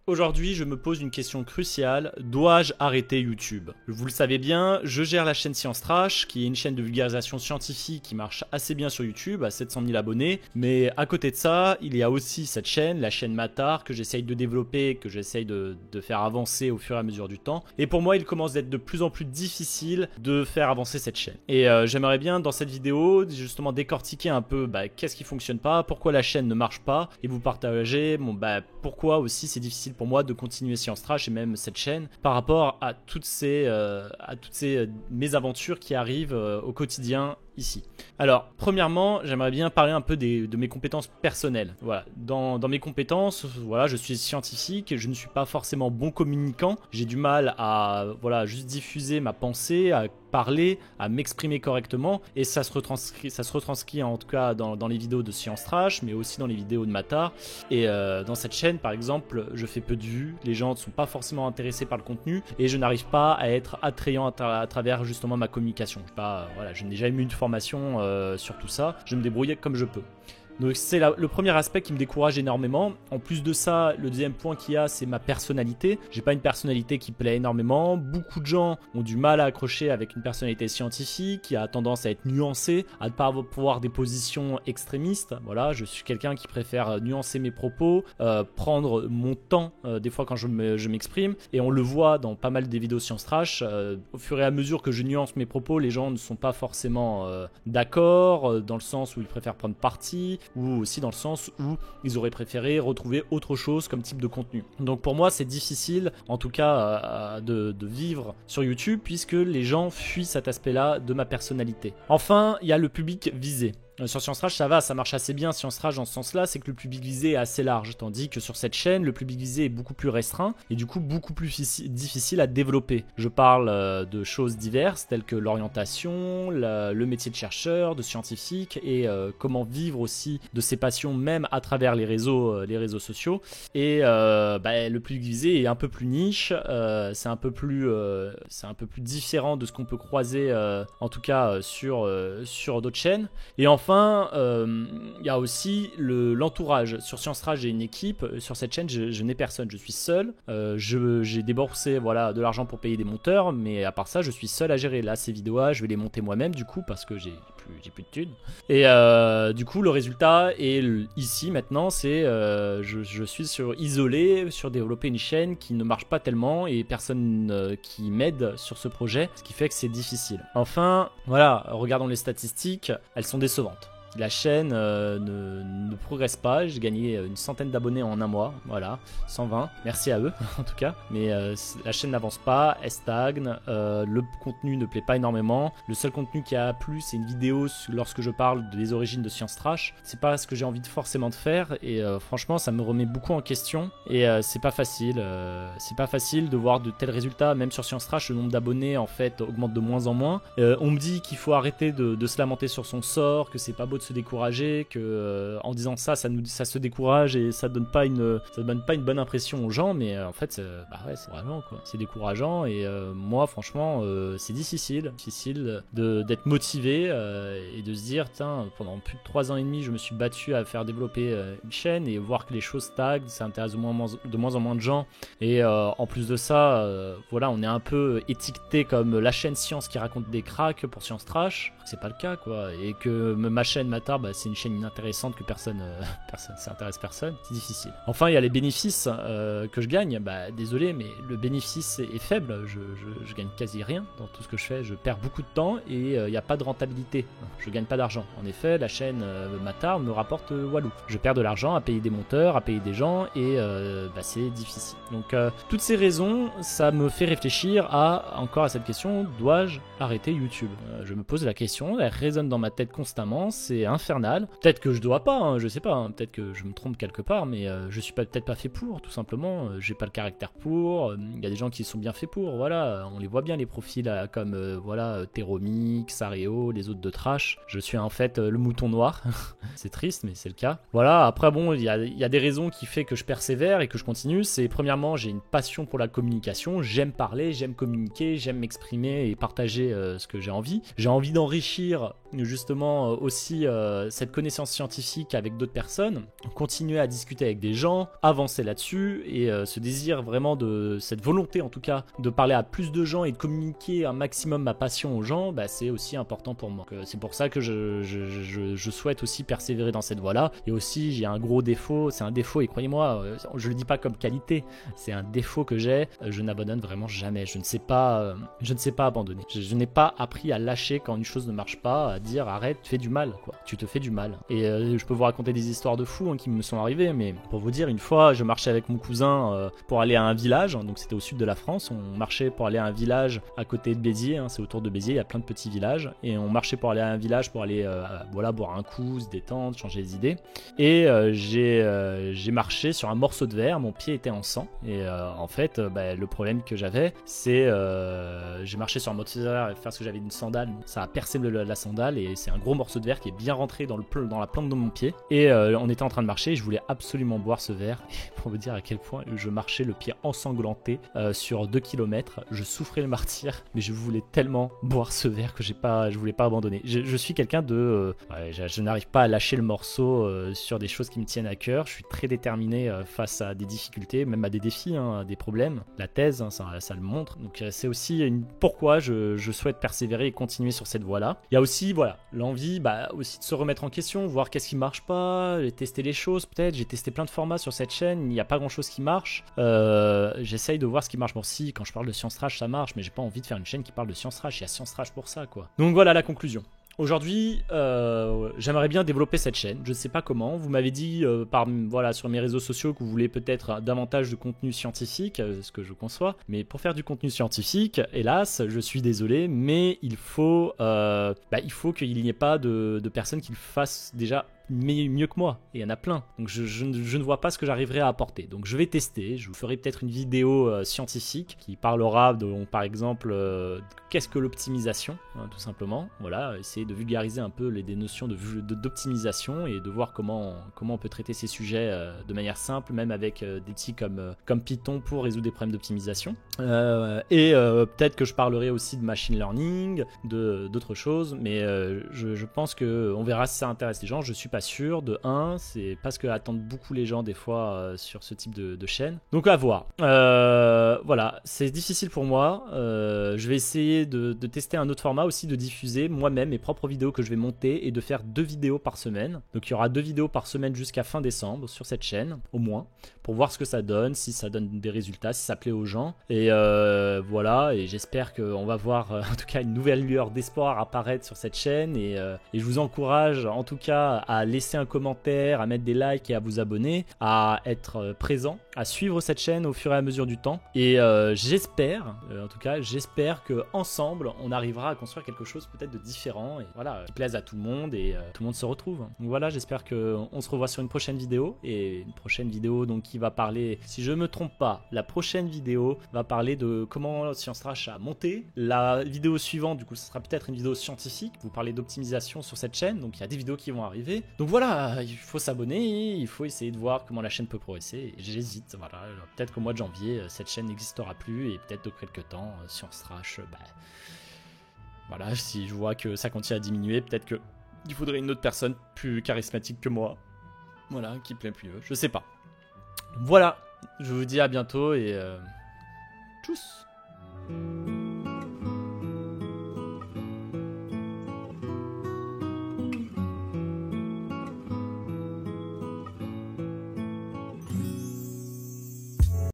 Aujourd'hui, je me pose une question cruciale. Dois-je arrêter YouTube? Vous le savez bien, je gère la chaîne Science Trash, qui est une chaîne de vulgarisation scientifique qui marche assez bien sur YouTube, à 700 000 abonnés. Mais à côté de ça, il y a aussi cette chaîne, la chaîne Matar, que j'essaye de développer, que j'essaye de faire avancer au fur et à mesure du temps. Et pour moi, il commence d'être de plus en plus difficile de faire avancer cette chaîne. Et j'aimerais bien, dans cette vidéo, justement décortiquer un peu qu'est-ce qui fonctionne pas, pourquoi la chaîne ne marche pas, et vous partager pourquoi aussi c'est difficile pour moi de continuer Science Trash et même cette chaîne par rapport à toutes ces mésaventures qui arrivent au quotidien ici. Alors, premièrement, j'aimerais bien parler un peu de mes compétences personnelles. Voilà, dans mes compétences, voilà, je suis scientifique, je ne suis pas forcément bon communicant, j'ai du mal à juste diffuser ma pensée, à parler, à m'exprimer correctement, et ça se retranscrit en tout cas dans les vidéos de Science Trash, mais aussi dans les vidéos de Matar. Et dans cette chaîne, par exemple, je fais peu de vues, les gens ne sont pas forcément intéressés par le contenu, et je n'arrive pas à être attrayant à travers justement ma communication. Je n'ai jamais eu une formation sur tout ça, je me débrouille comme je peux. Donc c'est le premier aspect qui me décourage énormément. En plus de ça, le deuxième point qu'il y a, c'est ma personnalité. J'ai pas une personnalité qui plaît énormément. Beaucoup de gens ont du mal à accrocher avec une personnalité scientifique, qui a tendance à être nuancée, à ne pas avoir des positions extrémistes. Voilà, je suis quelqu'un qui préfère nuancer mes propos, prendre mon temps des fois quand je m'exprime. Et on le voit dans pas mal des vidéos Science Trash. Au fur et à mesure que je nuance mes propos, les gens ne sont pas forcément d'accord, dans le sens où ils préfèrent prendre parti, ou aussi dans le sens où ils auraient préféré retrouver autre chose comme type de contenu. Donc pour moi c'est difficile en tout cas de vivre sur YouTube puisque les gens fuient cet aspect là de ma personnalité. Enfin il y a le public visé. Sur Science Trash, ça marche assez bien. Science Trash, dans ce sens-là, c'est que le public visé est assez large. Tandis que sur cette chaîne, le public visé est beaucoup plus restreint et du coup beaucoup plus difficile à développer. Je parle de choses diverses telles que l'orientation, le métier de chercheur, de scientifique et comment vivre aussi de ses passions même à travers les réseaux sociaux. Et le public visé est un peu plus niche. C'est un peu plus différent de ce qu'on peut croiser en tout cas sur d'autres chaînes. Et enfin, il y a aussi l'entourage. Sur Science Trash, j'ai une équipe. Sur cette chaîne, je n'ai personne. Je suis seul. J'ai déboursé de l'argent pour payer des monteurs, mais à part ça, je suis seul à gérer. Là, ces vidéos, je vais les monter moi-même du coup parce que j'ai plus de thunes. Et du coup, le résultat est ici maintenant. C'est je suis isolé sur développer une chaîne qui ne marche pas tellement et personne qui m'aide sur ce projet, ce qui fait que c'est difficile. Enfin, voilà, regardons les statistiques. Elles sont décevantes. La chaîne ne progresse pas, j'ai gagné une centaine d'abonnés en un mois, voilà, 120, merci à eux en tout cas, mais la chaîne n'avance pas, elle stagne, le contenu ne plaît pas énormément, le seul contenu qui a plu c'est une vidéo lorsque je parle des origines de Science Trash, c'est pas ce que j'ai envie forcément de faire et franchement ça me remet beaucoup en question et c'est pas facile de voir de tels résultats, même sur Science Trash le nombre d'abonnés en fait augmente de moins en moins, on me dit qu'il faut arrêter de se lamenter sur son sort, que c'est pas beau de se décourager, que en disant ça se décourage et ça donne pas une bonne impression aux gens, mais en fait c'est vraiment quoi, c'est décourageant et moi franchement c'est difficile d'être motivé et de se dire pendant plus de 3 ans et demi je me suis battu à faire développer une chaîne et voir que les choses stagnent, ça intéresse de moins en moins de gens et en plus de ça on est un peu étiqueté comme la chaîne science qui raconte des cracks pour Science Trash, c'est pas le cas quoi, et que ma chaîne Matar, c'est une chaîne inintéressante que ça intéresse personne, c'est difficile. Enfin il y a les bénéfices que je gagne, désolé mais le bénéfice est faible, je gagne quasi rien dans tout ce que je fais, je perds beaucoup de temps et il n'y a pas de rentabilité, je gagne pas d'argent. En effet la chaîne Matar me rapporte walou, je perds de l'argent à payer des monteurs, à payer des gens et c'est difficile. Donc toutes ces raisons ça me fait réfléchir encore à cette question, dois-je arrêter YouTube? Je me pose la question, elle résonne dans ma tête constamment, c'est infernal. Peut-être que je dois pas, je sais pas, peut-être que je me trompe quelque part, mais je suis peut-être pas fait pour, tout simplement. J'ai pas le caractère pour. Il y a des gens qui sont bien faits pour, voilà. On les voit bien les profils comme Teromix, Sareo, les autres de Trash. Je suis en fait le mouton noir. C'est triste, mais c'est le cas. Voilà. Après bon, il y a des raisons qui fait que je persévère et que je continue. C'est premièrement, j'ai une passion pour la communication. J'aime parler, j'aime communiquer, j'aime m'exprimer et partager ce que j'ai envie. J'ai envie d'enrichir justement aussi cette connaissance scientifique avec d'autres personnes, continuer à discuter avec des gens, avancer là-dessus et ce désir vraiment cette volonté en tout cas de parler à plus de gens et de communiquer un maximum ma passion aux gens, bah, c'est aussi important pour moi. C'est pour ça que je souhaite aussi persévérer dans cette voie-là. Et aussi j'ai un gros défaut, c'est un défaut et croyez-moi, je le dis pas comme qualité, c'est un défaut que j'ai, je n'abandonne vraiment jamais, je ne sais pas abandonner. Je n'ai pas appris à lâcher quand une chose ne marche pas, à dire arrête, tu fais du mal, quoi. Tu te fais du mal. Et je peux vous raconter des histoires de fous qui me sont arrivées, mais pour vous dire, une fois, je marchais avec mon cousin pour aller à un village, donc c'était au sud de la France, on marchait pour aller à un village à côté de Béziers, c'est autour de Béziers, il y a plein de petits villages, et on marchait pour aller à un village pour aller boire un coup, se détendre, changer les idées, et j'ai marché sur un morceau de verre, mon pied était en sang, et en fait, le problème que j'avais, c'est j'ai marché sur un morceau de verre parce que j'avais une sandale, ça a percé la sandale, et c'est un gros morceau de verre qui est bien rentré dans la plante de mon pied, et on était en train de marcher, et je voulais absolument boire ce verre, et pour vous dire à quel point je marchais le pied ensanglanté sur 2 km, je souffrais le martyre, mais je voulais tellement boire ce verre que je voulais pas abandonner. Je suis quelqu'un de... je n'arrive pas à lâcher le morceau sur des choses qui me tiennent à cœur, je suis très déterminé face à des difficultés, même à des défis, à des problèmes. La thèse, ça le montre, donc c'est aussi pourquoi je souhaite persévérer et continuer sur cette voie-là. Il y a aussi l'envie aussi de se remettre en question, voir qu'est-ce qui marche pas, tester les choses peut-être. J'ai testé plein de formats sur cette chaîne, il n'y a pas grand-chose qui marche. J'essaye de voir ce qui marche. Bon, si, quand je parle de Science Trash, ça marche, mais j'ai pas envie de faire une chaîne qui parle de Science Trash. Il y a Science Trash pour ça, quoi. Donc voilà la conclusion. Aujourd'hui, j'aimerais bien développer cette chaîne. Je ne sais pas comment. Vous m'avez dit sur mes réseaux sociaux que vous voulez peut-être davantage de contenu scientifique, ce que je conçois. Mais pour faire du contenu scientifique, hélas, je suis désolé, mais il faut qu'il n'y ait pas de personnes qui le fassent déjà mieux que moi, et il y en a plein, donc je ne vois pas ce que j'arriverai à apporter. Donc je vais tester, je vous ferai peut-être une vidéo scientifique qui parlera par exemple qu'est-ce que l'optimisation, tout simplement, essayer de vulgariser un peu des notions d'optimisation et de voir comment on peut traiter ces sujets de manière simple, même avec des outils comme Python pour résoudre des problèmes d'optimisation, et peut-être que je parlerai aussi de machine learning, d'autres choses, mais je pense qu'on verra si ça intéresse les gens. Je suis pas sûr, c'est parce que attendent beaucoup les gens des fois sur ce type de chaîne, donc à voir. C'est difficile pour moi, je vais essayer de tester un autre format aussi, de diffuser moi-même mes propres vidéos que je vais monter et de faire 2 vidéos par semaine. Donc il y aura 2 vidéos par semaine jusqu'à fin décembre sur cette chaîne au moins, pour voir ce que ça donne, si ça donne des résultats, si ça plaît aux gens, et et j'espère qu'on va voir en tout cas une nouvelle lueur d'espoir apparaître sur cette chaîne, et je vous encourage en tout cas à laisser un commentaire, à mettre des likes et à vous abonner, à être présent, à suivre cette chaîne au fur et à mesure du temps, et j'espère que ensemble on arrivera à construire quelque chose peut-être de différent, et qui plaise à tout le monde, et tout le monde se retrouve. Donc voilà, j'espère qu'on se revoit sur une prochaine vidéo, et une prochaine vidéo donc qui va parler, si je me trompe pas, la prochaine vidéo va parler de comment Science Trash a monté. La vidéo suivante, du coup, ce sera peut-être une vidéo scientifique, vous parlez d'optimisation sur cette chaîne, donc il y a des vidéos qui vont arriver. Donc voilà, il faut s'abonner, il faut essayer de voir comment la chaîne peut progresser. J'hésite, peut-être qu'au mois de janvier, cette chaîne n'existera plus, et peut-être de quelques temps, Science Trash, si je vois que ça continue à diminuer, peut-être qu'il faudrait une autre personne plus charismatique que moi, qui plaît plus, je sais pas. Voilà, je vous dis à bientôt, et tchuss.